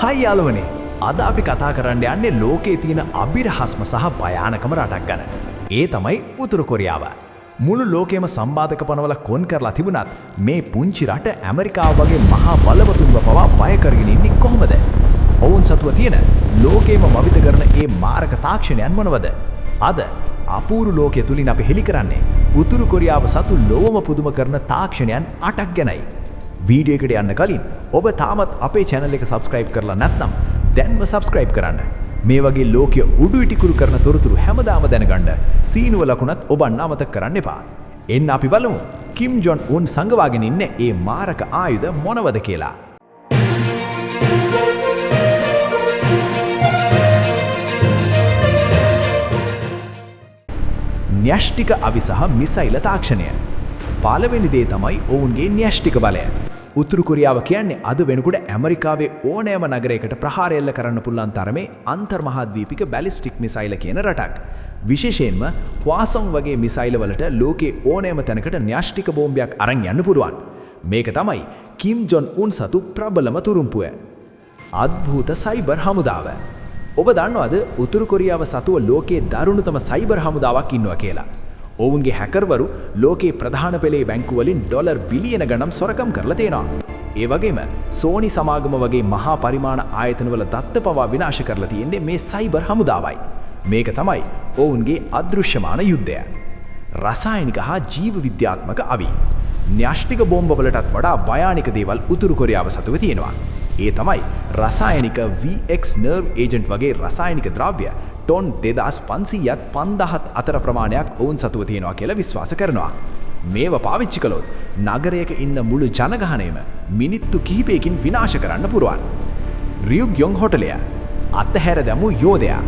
හයි යාළුවනේ. අද අපි කතා කරන්න යන්නේ ලෝකයේ තියෙන අභිරහස්ම සහ භයානකම රටක් ගැන. ඒ තමයි උතුරු කොරියාව. මුළු ලෝකයේම සම්බාධක පනවල කොන් කරලා තිබුණත් මේ පුංචි රට ඇමරිකාව වගේ මහා බලවතුන්ව පවා බය කරගෙන ඉන්නේ කොහොමද? ඔවුන් සතුව තියෙන ලෝකයේම මවිත කරන ඒ මාරක තාක්ෂණයන් මොනවද? අද අපූරු ලෝකයේ තුලින් අපි හෙළි කරන්නේ උතුරු කොරියාව සතු ලෝවම පුදුම කරන තාක්ෂණයන් 8ක් ගැනයි. වීඩියෝ එකට යන්න කලින් ඔබ තාමත් අපේ channel එක subscribe කරලා නැත්නම් දැන්ම subscribe කරන්න. මේ වගේ ලෝකයේ උඩු ඉටිකුරු කරන තොරතුරු හැමදාම දැනගන්න සීනුව ලකුණත් ඔබ අමතක කරන්න එපා. එන්න අපි බලමු කිම් ජොන් උන් සංගවාගෙන ඉන්නේ ඒ මාරක ආයුධ මොනවද කියලා. න්‍යෂ්ටික අවි සහ මිසයිල තාක්ෂණය. පළවෙනි දේ තමයි ඔවුන්ගේ න්‍යෂ්ටික බලය. උතුරු කොරියාව කියන්නේ අද වෙනකොට ඇමරිකාවේ ඕනෑම නගරයකට ප්‍රහාර එල්ල කරන්න පුළුවන් තරමේ අන්තර්මහාද්වීපික බැලිස්ටික් මිසයිල කියන රටක්. විශේෂයෙන්ම හ්වාසොන් වගේ මිසයිල වලට ලෝකේ ඕනෑම තැනකට න්‍යෂ්ටික බෝම්බයක් අරන් යන්න පුළුවන්. මේක තමයි කිම් ජොන් උන් සතු ප්‍රබලම තුරුම්පුව. අද්භූත සයිබර් හමුදාව. ඔබ දන්නවද උතුරු කොරියාව සතුව ලෝකයේ දරුණුතම සයිබර් හමුදාවක් ඉන්නවා කියලා? ඔවුන්ගේ හැකර්වරු ලෝකයේ ප්‍රධාන පෙළේ බැංකු වලින් ඩොලර් බිලියන ගණන් සොරකම් කරලා තියෙනවා. ඒ වගේම සෝනි සමාගම වගේ මහා පරිමාණ ආයතනවල දත්ත පවා විනාශ කරලා තියෙන්නේ මේ සයිබර් හමුදාවයි. මේක තමයි ඔවුන්ගේ අදෘශ්‍යමාන යුද්ධය. රසායනික හා ජීව විද්‍යාත්මක අවි. න්‍යෂ්ටික බෝම්බ වලටත් වඩා භයානක දේවල් උතුරු කොරියාව සතුව තියෙනවා. ඒ තමයි රසායනික VX nerve agent වගේ රසායනික ද්‍රව්‍ය ටොන් 2500ත් 5000ත් අතර ප්‍රමාණයක් ඔවුන් සතුව තියෙනවා කියලා විශ්වාස කරනවා. මේව පාවිච්චි කළොත් නගරයක ඉන්න මුළු ජනගහනයම මිනිත්තු කිහිපයකින් විනාශ කරන්න පුරුවන්. රියුග්යොන් හොටලය අතහැර දැමූ යෝධයා.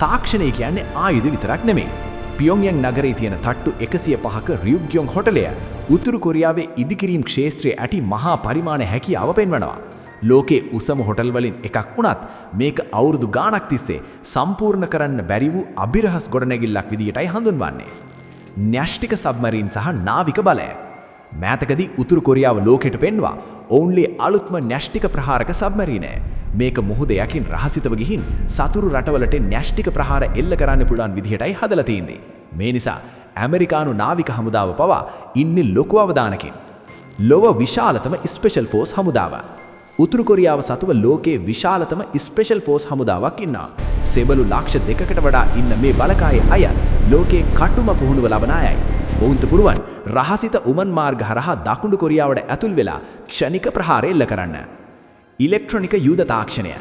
තාක්ෂණය කියන්නේ ආයුධ විතරක් නෙමෙයි. පියොන්යන් නගරයේ තියෙන තට්ටු 105ක රියුග්යොන් හොටලය උතුරු කොරියාවේ ඉදිකිරීම් ක්ෂේත්‍රයේ ඇති මහා පරිමාණ හැකියාව පෙන්වනවා. ලෝකේ උසම හොටල් වලින් එකක් වුණත් මේක අවුරුදු ගාණක් තිස්සේ සම්පූර්ණ කරන්න බැරි වූ අභිරහස් ගොඩනැගිල්ලක් විදියටයි හඳුන්වන්නේ. න්‍යෂ්ටික සබ්මරීන් සහ නාවික බලය. මෑතකදී උතුරු කොරියාව ලෝකෙට පෙන්වා ඔවුන්ගේ අලුත්ම න්‍යෂ්ටික ප්‍රහාරක සබ්මරීනය. මේක මුහුද යකින් රහසිතව ගිහින් සතුරු රටවලට න්‍යෂ්ටික ප්‍රහාර එල්ල කරන්න පුළුවන් විදිහටයි හදලා තියෙන්නේ. මේ නිසා ඇමරිකානු නාවික හමුදාව පවා ඉන්නේ ලොකු අවධානකින්. ලොව විශාලතම ස්පෙෂල් ෆෝස් හමුදාව. උතුරු කොරියාව සතුව ලෝකයේ විශාලතම ස්පෙෂල් ෆෝස් හමුදාවක් ඉන්නවා. සෙබළු ලක්ෂ 2කට වඩා ඉන්න මේ බලකායේ අය ලෝකයේ කටුම පුහුණුව ලබන අයයි. ඔවුන්ට පුරුවන් රහසිත උමන් මාර්ග හරහා දකුණු කොරියාවට ඇතුල් වෙලා ක්ෂණික ප්‍රහාර එල්ල කරන්න. ඉලෙක්ට්‍රොනික යුද තාක්ෂණය.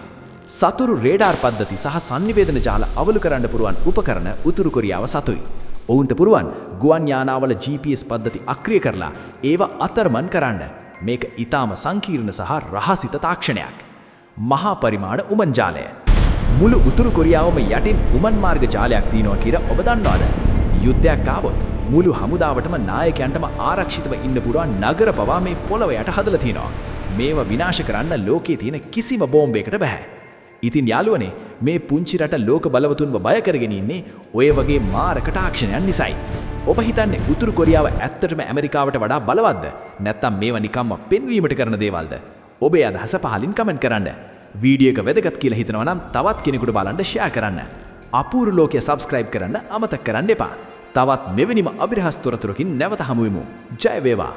සතුරු රේඩාර් පද්ධති සහ සංනිවේදන ජාල අවලු කරන්න පුරුවන් උපකරණ උතුරු කොරියාව සතුයි. ඔවුන්ට පුරුවන් ගුවන් යානාවල GPS පද්ධති අක්‍රිය කරලා ඒවා අතරමන් කරන්න. මේක ඊටාම සංකීර්ණ සහ රහසිත තාක්ෂණයක්. මහා පරිමාණ උමන් ජාලය. මුළු උතුරු කොරියාවම යටින් උමන් මාර්ග ජාලයක් තියෙනවා කියලා ඔබ දන්නවද? යුද්ධයක් ආවොත් මුළු හමුදාවටම නායකයන්ටම ආරක්ෂිතව ඉන්න පුරා නගර පවා මේ පොළව යට හදලා තිනවා. මේව විනාශ කරන්න ලෝකයේ තියෙන කිසිම බෝම්බයකට බෑ. ඉතින් යාළුවනේ මේ පුංචි රට ලෝක බලවතුන්ව බය කරගෙන ඉන්නේ ඔය වගේ මාරක තාක්ෂණයන් නිසායි. ඔබ හිතන්නේ උතුරු කොරියාව ඇත්තටම ඇමරිකාවට වඩා බලවත්ද? නැත්නම් මේවා නිකම්ම පෙන්වීමට කරන දේවල්ද? ඔබේ අදහස පහලින් කමෙන්ට් කරන්න. වීඩියෝ එක වැදගත් කියලා හිතනවා නම් තවත් කෙනෙකුට බලන්න ෂෙයා කරන්න. අපූරු ලෝකය subscribe කරන්න අමතක කරන්න එපා. තවත් මෙවැනිම අභිරහස් තොරතුරකින් නැවත හමු වෙමු. ජය වේවා.